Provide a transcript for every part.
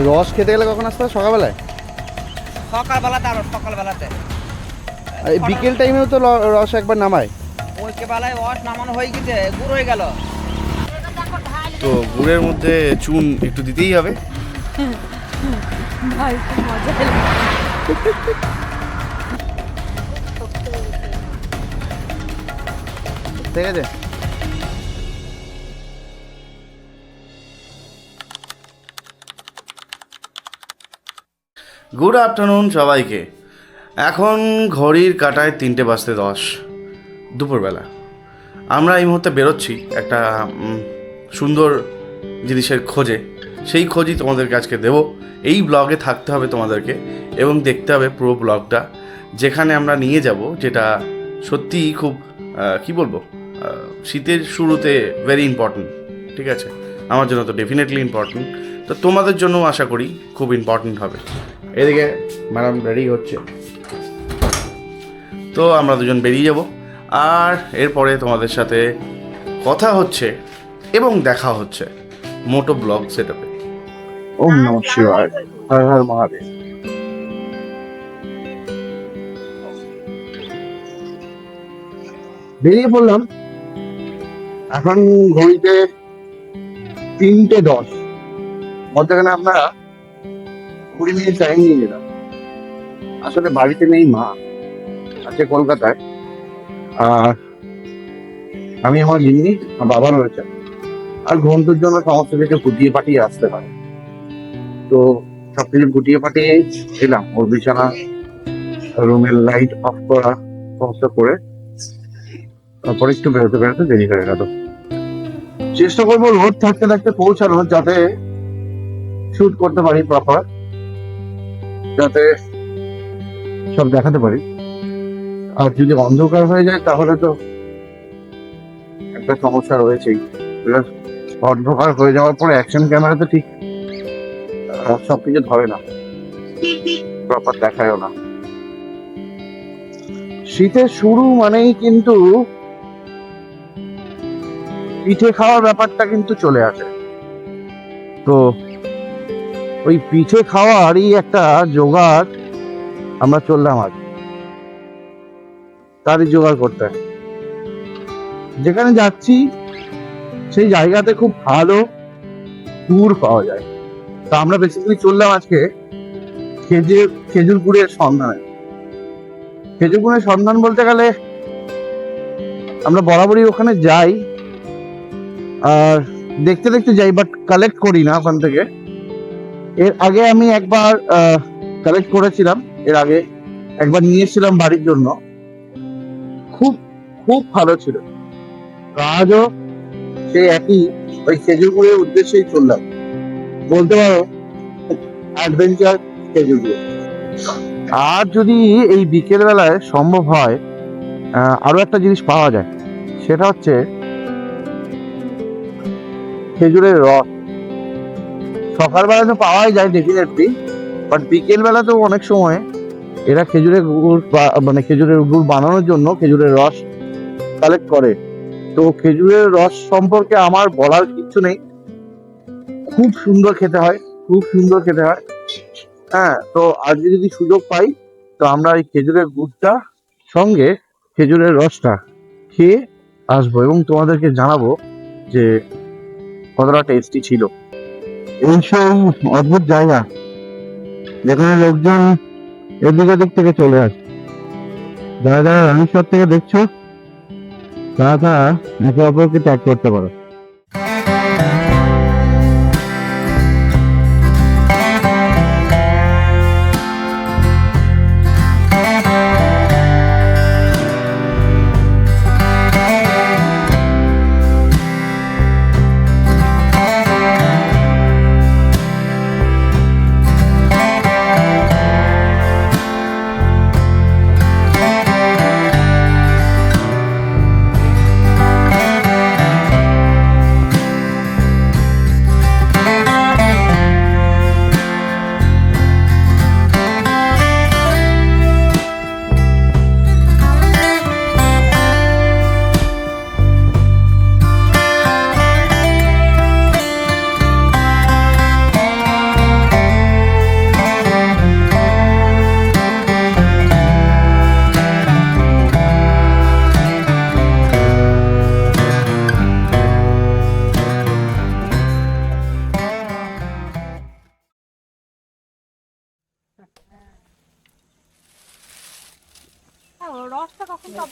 রস খেতে গেলে কখন আসতে হবে? সকালবেলায়? সকালবেলাতে আর সকালবেলাতে এই বিকেল টাইমেও তো রস একবার নামায়। ওই বেলায় রস নামানো হয়ে গেছে, গুড় হয়ে গেল। তো গুড়ের মধ্যে চুন একটু দিতেই হবে। ভাই খুব মজা এলো। ঠিক আছে। গুড আফটারনুন সবাইকে। এখন ঘড়ির কাঁটায় 3:10 দুপুরবেলা। আমরা এই মুহূর্তে বেরোচ্ছি একটা সুন্দর জিনিসের খোঁজে। সেই খোঁজই তোমাদেরকে আজকে দেবো। এই ব্লগে থাকতে হবে তোমাদেরকে এবং দেখতে হবে পুরো ব্লগটা, যেখানে আমরা নিয়ে যাব, যেটা সত্যিই খুব কি বলবো, শীতের শুরুতে ভেরি ইম্পর্ট্যান্ট। ঠিক আছে, আমার জন্য তো ডেফিনেটলি ইম্পর্ট্যান্ট, তো তোমাদের জন্য আশা করি খুব ইম্পর্ট্যান্ট হবে। এদিকে ম্যাডাম রেডি হচ্ছে, তো আমরা দুজন বেরিয়ে যাব। আর এরপরে তোমাদের সাথে কথা হচ্ছে এবং দেখা হচ্ছে মোটো ব্লগ সেটআপে। ওম নমঃ শিবায়, হর হর মহাদেব। বেরিয়ে পড়লাম। এখন ঘড়িতে 3:10। মধ্যখানে আমরা 20 মিনিট টাইম নিয়ে নিলাম। আসলে বাড়িতে নেই, মা আছে কলকাতায়, আর আমি আমার গিন্নি, আমার বাবা রয়েছে। আর ঘন্টার জন্য সমস্ত কিছু গুটিয়ে পাঠিয়ে আসতে হয়, তো সবকিছু গুটিয়ে পাঠিয়ে এলাম। ওর বিছানা, রুমের লাইট অফ করা, সমস্ত করে তারপরে একটু বেরোতে বেরোতে দেরি হয়ে গেল। চেষ্টা করবো রোড থাকতে থাকতে পৌঁছানো, যাতে শুট করতে পারি প্রপার, যাতে সব দেখাতে পারি। আর যদি অন্ধকার হয়ে যায় তাহলে তো একটা সমস্যা রয়েছেই। অন্ধকার হয়ে যাওয়ার পরে অ্যাকশন ক্যামেরাতে ঠিক সবকিছু ধরে না, প্রপার দেখায়ও না। শীতের শুরু মানেই কিন্তু পিঠে খাওয়ার ব্যাপারটা কিন্তু চলে আসে। তো ওই পিঠে খাওয়ারই একটা জোগাড় আমরা চললাম আজ, তারই জোগাড় করতে। যেখানে যাচ্ছি সেই জায়গাতে খুব ভালো গুড় পাওয়া যায়। তা আমরা বেসিক্যালি চললাম আজকে খেজুর গুড়ের সন্ধানে। খেজুর গুড়ের সন্ধান বলতে গেলে আমরা বরাবরই ওখানে যাই, আর দেখতে দেখতে যাই, বাট কালেক্ট করি না ওখান থেকে। এর আগে আমি একবার কালেক্ট করেছিলাম, এর আগে একবার নিয়ে এসেছিলাম বাড়ির জন্য, খুব খুব ভালো ছিল। আজও সেই একই ওই খেজুর গুড়ের উদ্দেশ্যেই চললাম, বলতে পারো অ্যাডভেঞ্চার খেজুর গুড়। আর যদি এই বিকেল বেলায় সম্ভব হয় আরো একটা জিনিস পাওয়া যায়, সেটা হচ্ছে খেজুরের রস। সকালবেলা তো পাওয়াই যায় ডেফিনেটলি, বাট বিকেল বেলা তো অনেক সময় এরা খেজুরের গুড় মানে খেজুরের গুড় বানানোর জন্য খেজুরের রস কালেক্ট করে। তো খেজুরের রস সম্পর্কে আমার বলার কিছু নেই, খুব সুন্দর খেতে হয়, খুব সুন্দর খেতে হয়। হ্যাঁ, তো আজকে যদি সুযোগ পাই তো আমরা এই খেজুরের গুড়টা সঙ্গে খেজুরের রসটা খেয়ে আসবো এবং তোমাদেরকে জানাবো যে কতটা টেস্টি ছিল। এইসব অদ্ভুত জায়গা যেখানে লোকজন এদিক ওদিক থেকে চলে আসে। যারা যারা রামেশ্বর থেকে দেখছো তারা একে অপরকে ট্যাগ করতে পারো।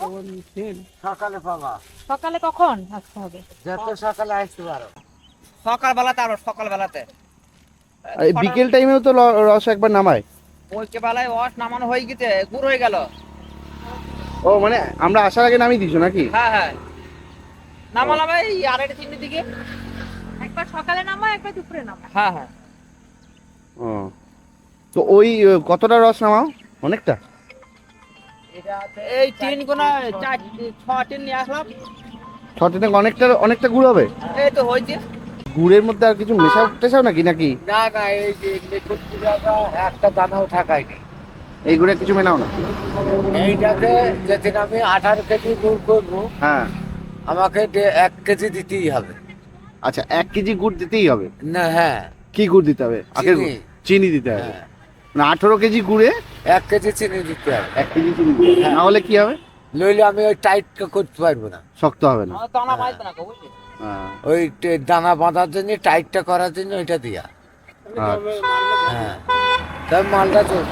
সকালে পাবা, সকালে কখন আসতে হবে? যত সকালে আসতে পারো। সকালবেলাতে আর সকালবেলাতে আর এই বিকেল টাইমেও তো রস একবার নামায়। ওইকে বেলায় ওয়াশ নামানো হয়ে গেছে, গুড় হয়ে গেল। ও মানে আমরা আসার আগে নামিয়ে দিছো নাকি? হ্যাঁ হ্যাঁ, নামালাম এই 2:30-3টার দিকে। একবার সকালে নামা, একবার দুপুরে নামা। হ্যাঁ হ্যাঁ, ও তো ওই কতটা রস নামাও? অনেকটা? এই 3 গুণা 6 টিন নিয়ে আসলাম। ছটা থেকে অনেকটা গুড় হবে। এই তো হয়েছে। গুড়ের মধ্যে আর কিছু মেশাও নাকি? না না, এই যে লিকুইড একটা দানাও থাকায়নি। এই গুড়ে কিছু মেলাও না? এইটাতে যেদিন আমি 18 কেজি গুড় করবো, হ্যাঁ। আমাকে 1 কেজি দিতেই হবে। আচ্ছা, 1 কেজি গুড় দিতেই হবে? না, হ্যাঁ, কি গুড় দিতে হবে? আগের চিনি। চিনি দিতে হবে। হ্যাঁ, মানে 18 কেজি গুড়ে 1 কেজি চিনি দিতে হবে। 1 কেজি চিনি দিতে হবে। না হলে কি হবে? নইলে আমি ওই টাইট করতে পারবো না। শক্ত হবে না? আমার দানা বাঁচবে না, বুঝলি? হ্যাঁ। ওই দানা বাঁধার জন্য, টাইটটা করার জন্য ওইটা দিয়া। আচ্ছা, হ্যাঁ, তবে মালটা চল।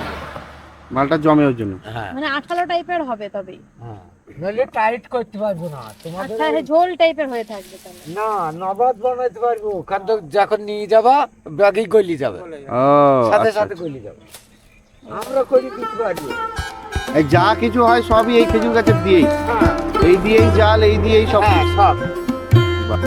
মালটা জমে ওর জন্য। হ্যাঁ মানে আঠালো টাইপের হবে তবেই। হ্যাঁ, নইলে টাইট করতে পারবো না তোমাদের। আচ্ছা, ঝোল টাইপের হয়ে থাকবে তাহলে। না, নবাদ বানাইতে পারবো, কারণ তো যখন নিয়ে যাবা ব্যাগই গলি যাবে, ও সাথে আচ্ছা, সাথে গলি যাবে। আমরা করে দিতে পারবো। এই যা কিছু হয় সবই এই খেজুর গাছের দিয়েই, হ্যাঁ এই দিয়েই জাল, এই দিয়েই সব। হ্যাঁ, সব। বাহ।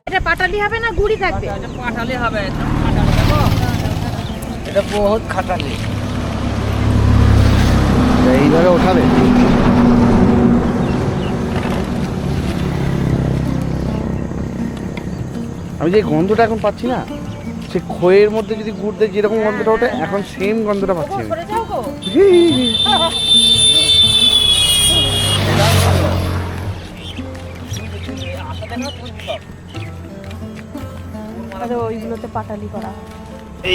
এটা পাটালি হবে না গুড়ি থাকবে? পাঠালে হবে, পাঠালে দেখো। এটা বহুত খাটালি। এইভাবে ওঠাবে? আমি যে গন্ধটা এখন পাচ্ছি না, সে খইয়ের মধ্যে যদি গুড় দেয় যেরকম গন্ধটা ওঠে, এখন সেম গন্ধটা পাচ্ছি আমি। সরে যাও গো। ওইগুলোতে পাটালি করা হয়।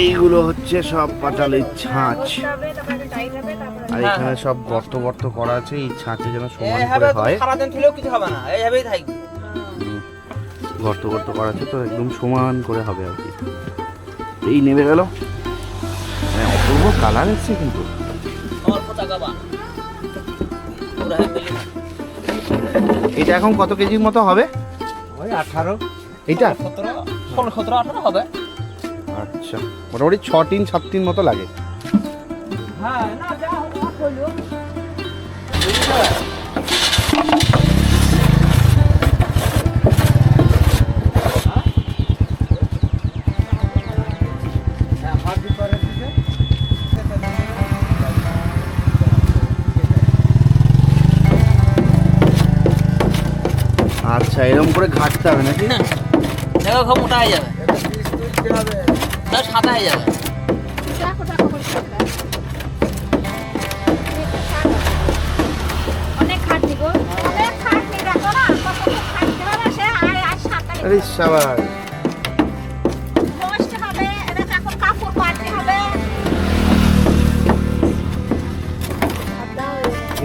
এইগুলো হচ্ছে সব পাটালির ছাঁচ, হবে, তারপরে টাইট হবে, তারপরে আর এখানে সব গর্ত করা আছে, এই ছাঁচে যেন সমান এইভাবে করে হয়। সারাদিন তুলেও কিছু হবে না, এইভাবেই থাকবে। গর্ত করা আছে তো একদম সমান করে হবে আর কি। এই নেমে গেল, অপূর্ব কালার এসছে কিন্তু। অল্প টাকা বা পুরো হ্যাঁ। এটা এখন কত কেজির মতো হবে? ওই 18। এইটা 17-18 হবে। আচ্ছা, মোটামুটি 6-7 মতো লাগে। হ্যাঁ, না যা হলো হলো। আচ্ছা, এরকম করে ঘাটতে হবে নাকি? দেখো খুব মোটা হয়ে যাবে, তাও সাদা হয়ে যাবে। দেখো দেখো করে করবে। অনেক খাটনি গো, অনেক খাটনি। দেখো না কত খাটতে হবে, সে আর সাঁতারে আরে শাবাশ, বসতে হবে, এটা এখন কাপড় পাল্টে হবে।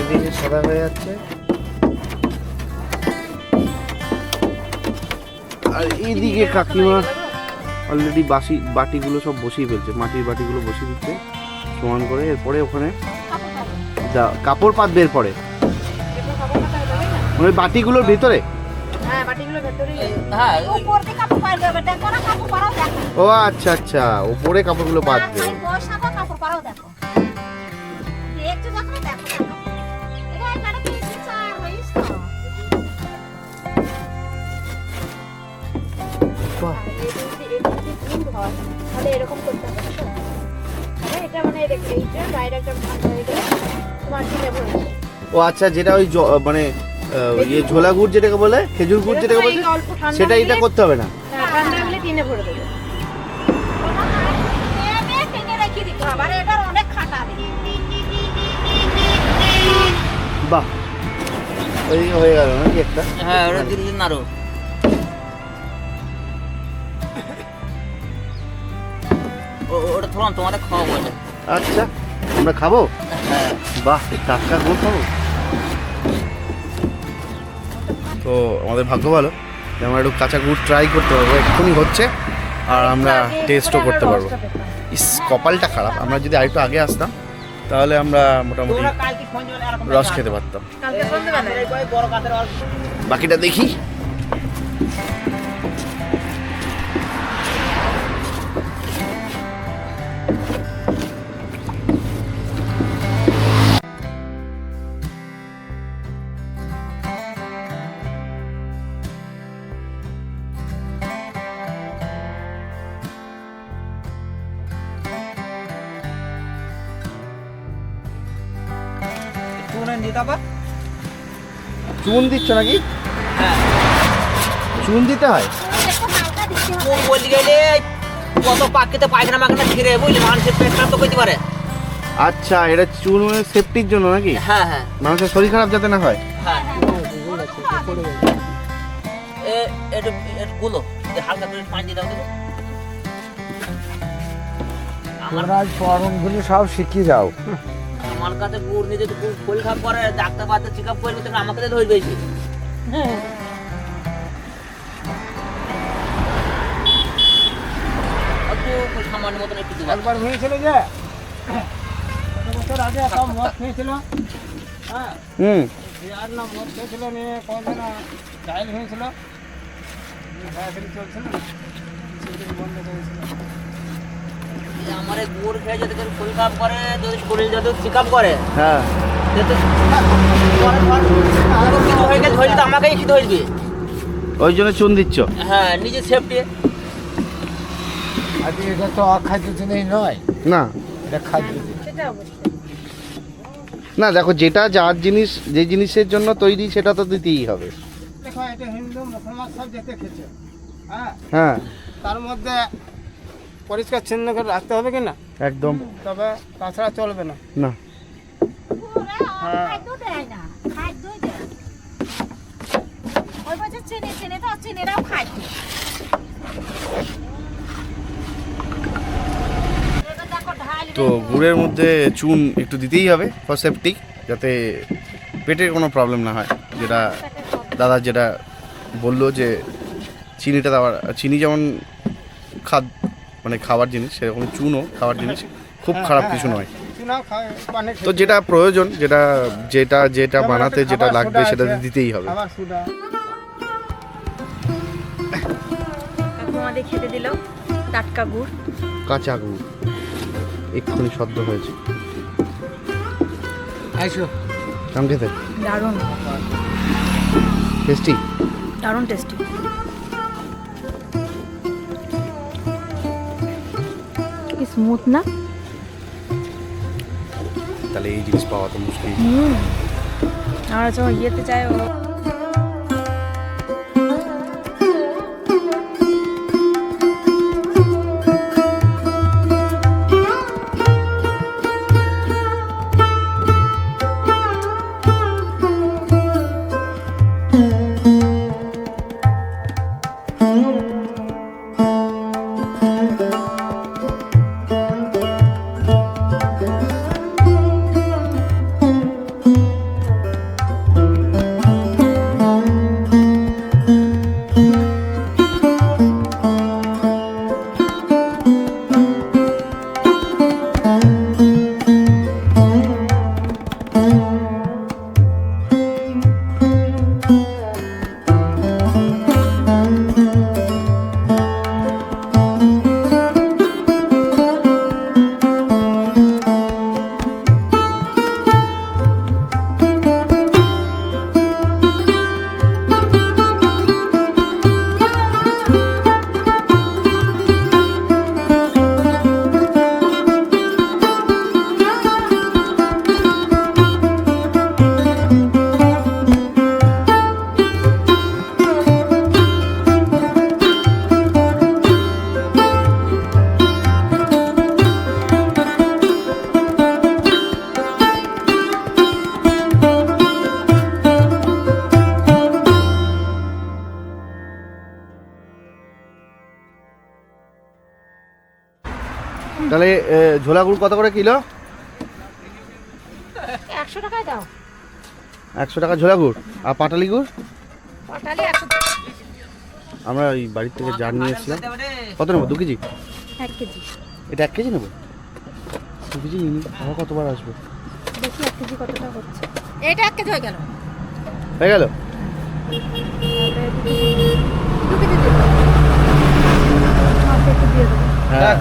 এদিকে সাদা হয়ে যাচ্ছে, আর এইদিকে কাকিমা অলরেডি বাটিগুলো সব বসিয়ে ফেলছে, মাটির বাটিগুলো বসিয়ে দিচ্ছে সমান করে। এরপরে ওখানে কাপড় পাতবে, এরপরে মানে বাটিগুলোর ভিতরে। হ্যাঁ, বাটিগুলো ভেতরেই হ্যাঁ, উপর থেকে কাপড় পাল্টে হবে। দেখো না কাপড় পারাও দেখো। ও আচ্ছা আচ্ছা, উপরে কাপড়গুলো পাতবে। বসা তো কাপড় পারাও দেখো। দেখছো দেখো দেখো দেখো। এটা একটা পিস চার হইছ তো। বাহ। তাহলে এরকম করতে হবে তো। তাহলে এটা মানে এইটা ডাইরেক্ট ঠান্ডা হয়ে গেলে তোমার টিনে ভরে দেবে। ও আচ্ছা, যেটা ওই মানে ইয়ে ঝোলা গুড় যেটাকে বলে, খেজুর গুড় যেটাকে বলে, সেটা এটা করতে হবে না। হ্যাঁ, ঠান্ডা হলে টিনে ভরে দেবে। বাহ, ওই হয়ে গেল নাকি একটা? হ্যাঁ ওটা দিল্লি নাড়ু। ওটা থোড়ান তোমাদের খাওয়া বলে। আচ্ছা, আমরা খাবো? হ্যাঁ বাহ, টাটকা গুড় খাবো। তো আমাদের ভাগ্য ভালো যে আমরা একটু কাঁচা গুড় ট্রাই করতে পারবো, এক্ষুনি হচ্ছে, আর আমরা টেস্টও করতে পারবো। ইস, কপালটা খারাপ, আমরা যদি আরেকটু আগে আসতাম তাহলে আমরা মোটামুটি তোমরা কালকে সন্ধ্যেবেলা এরকম রস খেতে পারতাম। কালকে সন্ধ্যেবেলা এই বড় কাতের অল্প বাকিটা দেখি। চুনে দিতে হবে। চুন দিচ্ছ নাকি? হ্যাঁ চুন দিতে হয়? একটু হালকা দিতে হবে। চুন বলি গেলে কত পাখিতে পায়খানা মাখানা ছিঁড়ে বুঝলি মানুষের পেট খারাপ তো করতে পারে। আচ্ছা, এটা চুন সেফটির জন্য নাকি? হ্যাঁ হ্যাঁ মানুষের শরীর খারাপ যাতে না হয়। হ্যাঁ একটু গুলো হালকা করে পানি দিয়ে দাও তো। আমার তোমরা আজ পরমগুলি সব শিখিয়ে যাও। আমার কাছে গুড় নিয়ে যদি শরীর খারাপ করে ডাক্তার বাচ্চা চেক আপ করবে তখন আমাকে ধরে বেশি। সামান্য মতন একটু দিবা। একবার হয়েছিল যে কত বছর আগে একটা মদ খেয়েছিল, হ্যাঁ, আর না মদ খেয়েছিল নিয়ে কোনদিন ডাইল হয়েছিল, ডায়াবেটিস চলছিল, কিছুদিন বন্ধ করেছিল। আমার এই গুড় খেয়ে যদি কেউ শরীর খারাপ করে, যদি শরীর যদি চেক আপ করে হ্যাঁ, যাতে কিছু হয়ে গেলে ধরলে তো আমাকেই কি ধরবে। ওই জন্য চুন দিচ্ছ? হ্যাঁ নিজের সেফটি। আজ এটা তো অখাদ্য জিনিস নয়, না এটা খাদ্য জিনিস। না, দেখো, যেটা যার জিনিস, যে জিনিসের জন্য তৈরি সেটা তো দিতেই হবে। দেখো এটা হিন্দু মুসলমান সব যেতে খেছে, হ্যাঁ, হ্যাঁ, তার মধ্যে পরিষ্কার চিহ্ন করে রাখতে হবে কি না, একদম। তবে তাছাড়া চলবে না। না, ওরা খাদ্য দেয় না, খাদ্যই দেয়। ওই বছর চিনি তো চিনিরাও খাদ্য। এটা দেখো ঢাল তো গুড়ের মধ্যে চুন একটু দিতেই হবে ফর সেফটি, যাতে পেটের কোনো প্রবলেম না হয়। যেটা দাদা যেটা বললো যে চিনিটা দেওয়ার, চিনি যেমন মানে খাবার জিনিস, সেরকম চুনও খাবার জিনিস, খুব খারাপ কিছু নয়। তো যেটা প্রয়োজন, যেটা যেটা যেটা বানাতে যেটা লাগবে সেটা দিতেই হবে। কাকু আমাদের খেতে দিল টাটকা গুড়। কাঁচা গুড় এক্ষুনি সদ্য হয়েছে। আইসো কেমন খেতে? দারুণ টেস্টি? দারুণ টেস্টি। কি স্মুথ না? তাহলে এই জিনিস পাওয়া তো মুশকিল। আমরা যখন ইয়েতে চাই ও তাহলে ঝোলা গুড় কত করে কিলো? 100 টাকায় দাও। 100 টাকা ঝোলা গুড়। আর পাটালি গুড়? পাটালি 100 টাকা। আমরা ওই বাড়ির থেকে জার নিয়ে এসেছিলাম। কত নেবো? 2 কেজি? 1 কেজি। এটা 1 কেজি নেবো? 2 কেজি নিই, আবার কতবার আসবে? দেখি 1 কেজি কতটা হচ্ছে। এটা 1 কেজি হয়ে গেল। হয়ে গেল? তাহলে 2 কেজি দিও। মাছ একটু দিয়ে দেবো। হ্যাঁ।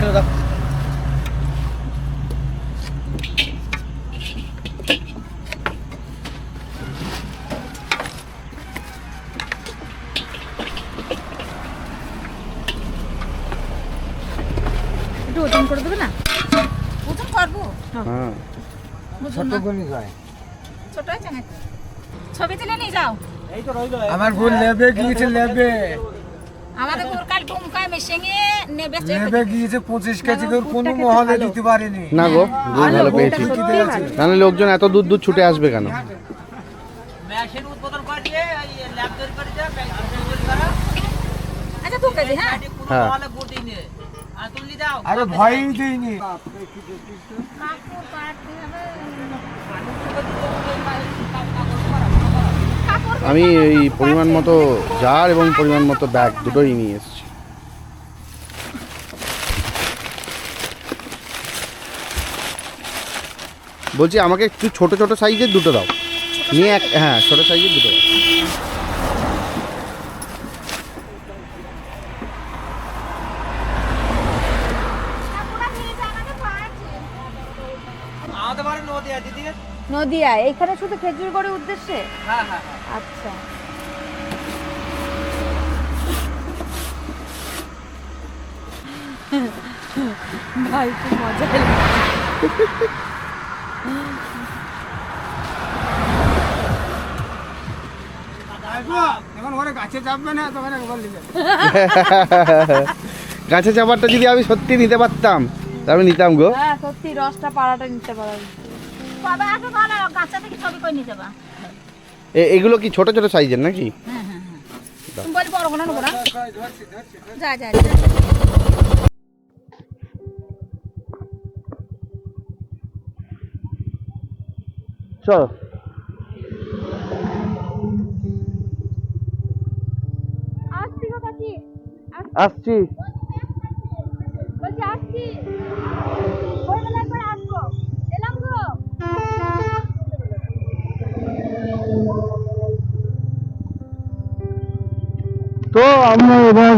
একটু ওজন করে দেবে না? ওজন করবো। হ্যাঁ। বুঝুন না। ছোট হয়েছে নাকি? ছবি তুলে নিয়ে যাও। আমার গুড় লেবে গিয়েছে, লেবে আমাদের গুড়কাল ডুমকায় মেশিনে নেবে লেবে গিয়েছে 25 কেজি করে, কোনো মহলে দিতে পারেনি। না গো, গুড় ভালো পেয়েছি। সত্যিই ভালো। নাহলে লোকজন এত দূর দূর ছুটে আসবে কেন? মেশিন উৎপাদন করেছে, এই ল্যাব তৈরি করেছে, প্যাকেজিং তৈরি করা। আচ্ছা 2 কেজি হ্যাঁ। কোনো হ্যাঁ। মহলে গুড় দিইনি। আর তুলি দাও। আরে ভয়ই দিইনি। কাপড় পাড়তে হবে। আমি এই পরিমাণ মতো জার এবং পরিমাণ মতো ব্যাগ দুটোই নিয়ে এসেছি। বলছি আমাকে একটু ছোট ছোট সাইজের দুটো দাও। নিয়ে হ্যাঁ, ছোট সাইজের দুটো দাও। কাপড়টা নিয়ে যাও, আমাদের পাড়ছে। আমাদের বাড়ি নদী আছে, দিদি। নদিয়া এইখানে শুধু খেজুর গুড়ের উদ্দেশ্যে? হ্যাঁ হ্যাঁ হ্যাঁ। আচ্ছা। ভাই খুব মজা এলো। এখন ওরা গাছে চাপবে না, তখন একবার নিবে। গাছে চাপারটা যদি আমি সত্যি নিতে পারতাম তাহলে আমি নিতাম গো। হ্যাঁ সত্যি, রসটা পাড়াটা নিতে পারো। কবে আসবে বলো, গাছা থেকে ছবি করে নিয়ে যাবা। এগুলো কি ছোট ছোট সাইজের নাকি? তুমি বলি বড় কোনো নেবো না। যা যা যা। চলো। আসছি গো কাকি। আসছি। বলছি আসছি। ভোরবেলা করে আসবো। এলাম গো। তো আমরা এবার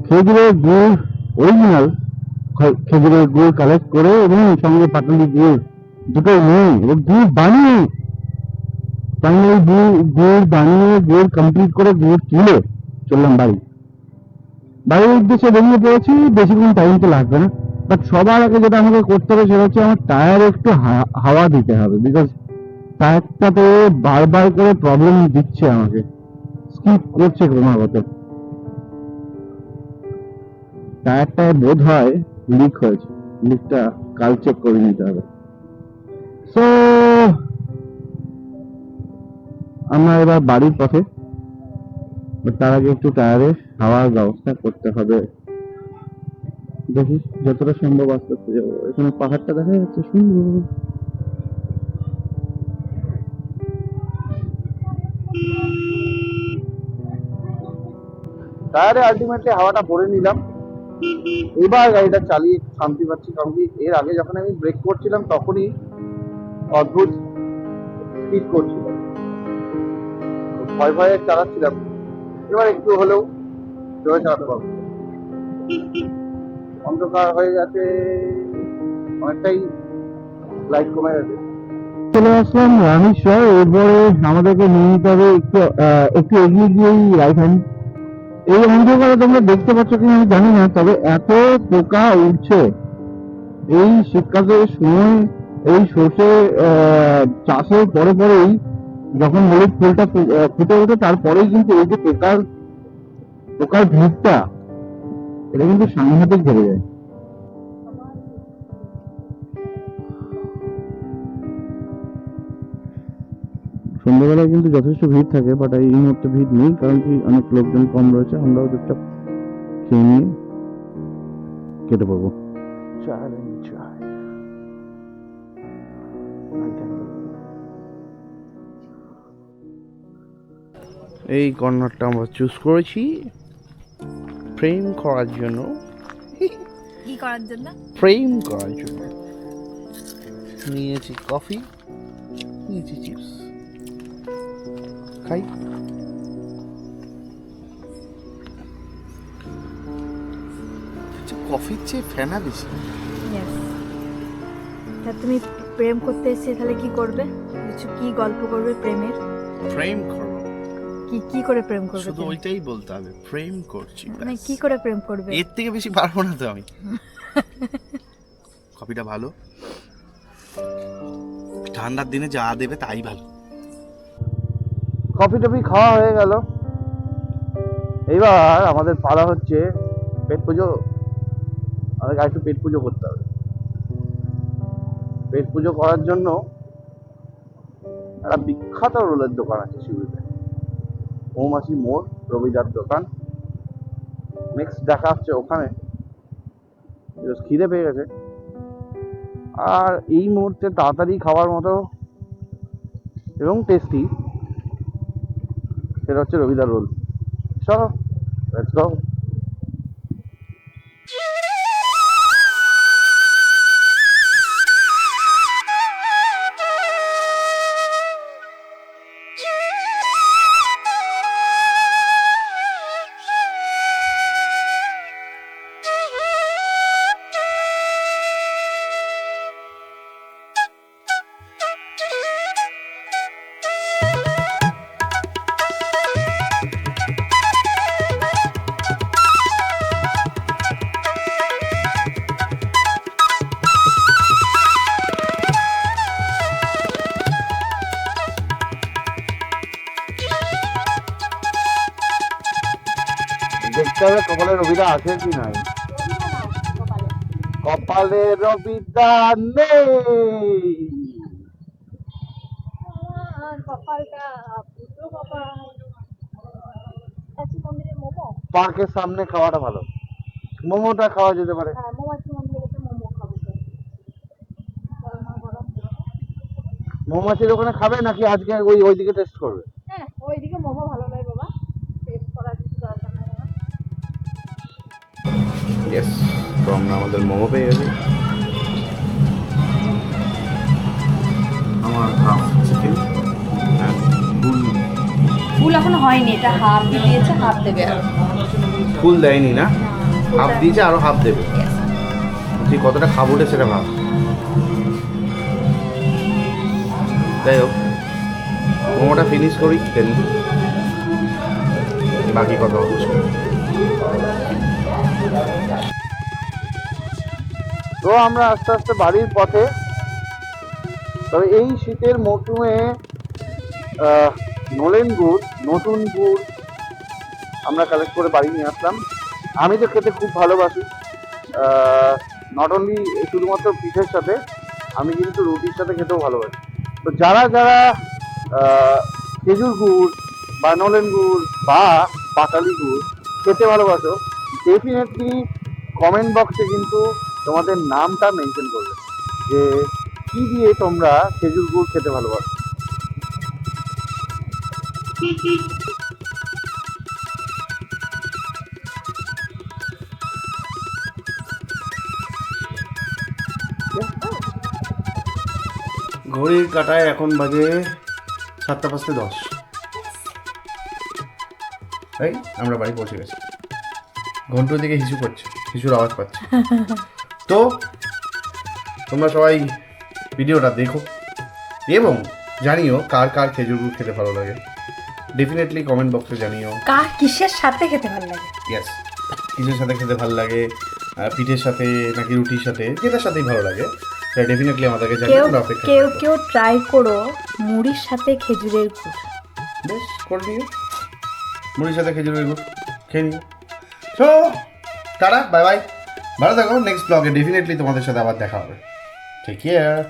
খেজুরের গুড় অরিজিনাল খেজুরের গুড় কালেক্ট করে এবং সঙ্গে পাটালি গুড় দুটো নিয়ে এবং গুড় বানিয়ে ফাইনালি গুড় বানিয়ে গুড় কমপ্লিট করে গুড় কিনে চললাম বাড়ির উদ্দেশ্যে বেরিয়ে পড়েছি। বেশিক্ষণ টাইম তো লাগবে না, বাট সবার আগে যেটা আমাকে করতে হবে সেটা হচ্ছে আমার টায়ার একটু হাওয়া দিতে হবে, বিকজ টায়ারটাতে বারবার করে প্রবলেম দিচ্ছে আমাকে, স্কিপ করছে ক্রমাগত। টায়ারটায় বোধ হয় লিক হয়েছে, লিকটা কাল চেক করে নিতে হবে। সো আমরা এবার বাড়ির পথে, তার আগে একটু টায়ারে হাওয়ার ব্যবস্থা করতে হবে। দেখি যতটা সম্ভব আস্তে আস্তে যাবো। এখানে পাহাড়টা দেখা যাচ্ছে সুন্দর। টায়ারে আলটিমেটলি হাওয়াটা ভরে নিলাম। এবার গাড়িটা চালিয়ে একটু শান্তি পাচ্ছি, কারণ কি এর আগে যখন আমি ব্রেক করছিলাম তখনই অদ্ভুত স্পিড করছিল, ভয় ভয়ে চালাচ্ছিলাম। এবার একটু হলেও জোরে চালাতে পারবো। অন্ধকার হয়ে গেছে, অনেকটাই লাইট কমে গেছে। চলে আসলাম রামেশ্বর। এরপরে আমাদেরকে নিয়ে নিতে হবে একটু এগিয়ে গিয়েই রাইট হ্যান্ড। এই অন্ধকারে তোমরা দেখতে পাচ্ছ কিনা আমি জানি না, তবে এত পোকা উঠছে এই শীতকালের সময়। এই সর্ষে চাষের পরেই যখন হলুদ ফুলটা ফুটে ওঠে তারপরেই কিন্তু এই যে পোকার ভিড়টা, এটা কিন্তু সাংঘাতিক বেড়ে যায়। সন্ধ্যাবেলায় কিন্তু যথেষ্ট ভিড় থাকে, বাট এই মুহূর্তে ভিড় নেই, কারণ কি অনেক লোকজন কম রয়েছে। আমরাও চুপচাপ খেয়ে নিয়ে কেটে পড়বো। এই কর্নারটা আমরা চুজ করেছি প্রেম করার জন্য। কি করার জন্য? প্রেম করার জন্য নিয়েছি কফি, নিয়েছি চিপস, খাই। কফির চেয়ে ফেনা বেশি। তা তুমি প্রেম করতে এসে তাহলে কি করবে? কিছু কি গল্প করবে প্রেমের? প্রেম করবো, কি কি করে প্রেম করবে? শুধু তুমি? ওইটাই বলতে হবে, প্রেম করছি। মানে ব্যাস। কি করে প্রেম করবে? এর থেকে বেশি পারবো না তো আমি। কফিটা ভালো, ঠান্ডার দিনে যা দেবে তাই ভালো। কফি টফি খাওয়া হয়ে গেল, এইবার আমাদের পালা হচ্ছে পেট পুজো। আমাদের একটু পেট পুজো করতে হবে। পেট পুজো করার জন্য একটা বিখ্যাত রোলের দোকান আছে শিউরিতে, মৌমাছি মোড়, রবিদার দোকান। নেক্সট দেখা হচ্ছে ওখানে। খিদে পেয়ে গেছে, আর এই মুহূর্তে তাড়াতাড়ি খাওয়ার মতো এবং টেস্টি সেটা হচ্ছে রবিদার রোল। চলো, লেটস গো। দেখতে হবে কপালে রবিদা আছে কি নাই। কপালে রবিদা নেই। কপালটা পুরো কপাল। কাছে মন্দিরে মোমো। পার্কের সামনে খাওয়াটা ভালো, মোমোটা খাওয়া যেতে পারে। হ্যাঁ, মৌমাছি মন্দিরে তো মোমো খাবো তো। গরম গরম। মৌমাছির ওখানে খাবে নাকি আজকে ওইদিকে টেস্ট করবে? হ্যাঁ, ওইদিকে মোমো ভালো লাগে বাবা। টেস্ট করার কিছু দরকার নেই আমার। ইয়েস, তো আমরা আমাদের মোমো পেয়ে গেছি। আমার হাফ চিকেন আর ফুল। ফুল এখনো হয়নি, এটা হাফ দিয়েছে, হাফ দেবে আর। ফুল দেয়নি না, হাফ দিয়েছে, আরো হাফ দেবে। তুই কতটা খাবো রে সেটা ভাব। যাই হোক, মোমোটা ফিনিশ করি, দেন বাকি কথা হচ্ছে। তো আমরা আস্তে আস্তে বাড়ির পথে। তবে এই শীতের মৌসুমে নলেন গুড়, নতুন গুড় আমরা কালেক্ট করে বাড়ি নিয়ে আসলাম। আমি তো খেতে খুব ভালোবাসি, নট অনলি শুধুমাত্র পিঠের সাথে, আমি কিন্তু রুটির সাথে খেতেও ভালোবাসি। তো যারা যারা খেজুর গুড় বা নলেন গুড় বা পাটালি গুড় খেতে ভালোবাসো, ডেফিনেটলি কমেন্ট বক্সে কিন্তু তোমাদের নামটা মেনশন করবে যে কি দিয়ে তোমরা খেজুর গুড় খেতে ভালোবাসো। ঘড়ির কাঁটায় এখন বাজে 7:05। এই আমরা বাড়ি পৌঁছে গেছি। ঘন্টার দিকে হিসু করছে, হিসুর আওয়াজ পাচ্ছে। তো তোমরা সবাই ভিডিওটা দেখো এবং জানিও কার কার খেজুর গুড় খেতে ভালো লাগে। ডেফিনেটলি কমেন্ট বক্সে জানিও কার কিসের সাথে খেতে ভালো লাগে। ইয়েস, কিসের সাথে খেতে ভালো লাগে, পিঠের সাথে নাকি রুটির সাথে, যেটার সাথেই ভালো লাগে সেটা ডেফিনেটলি আমাদেরকে জানিও। আমরা অপেক্ষা কেউ করবো। কেউ ট্রাই করো মুড়ির সাথে খেজুরের গুড়। বেশ, করে নিও, মুড়ির সাথে খেজুরের গুড় খেয়ে নিও। তো টাটা, বাই বাই, ভালো থাকো। নেক্সট ব্লগে ডেফিনেটলি তোমাদের সাথে আবার দেখা হবে। Take care.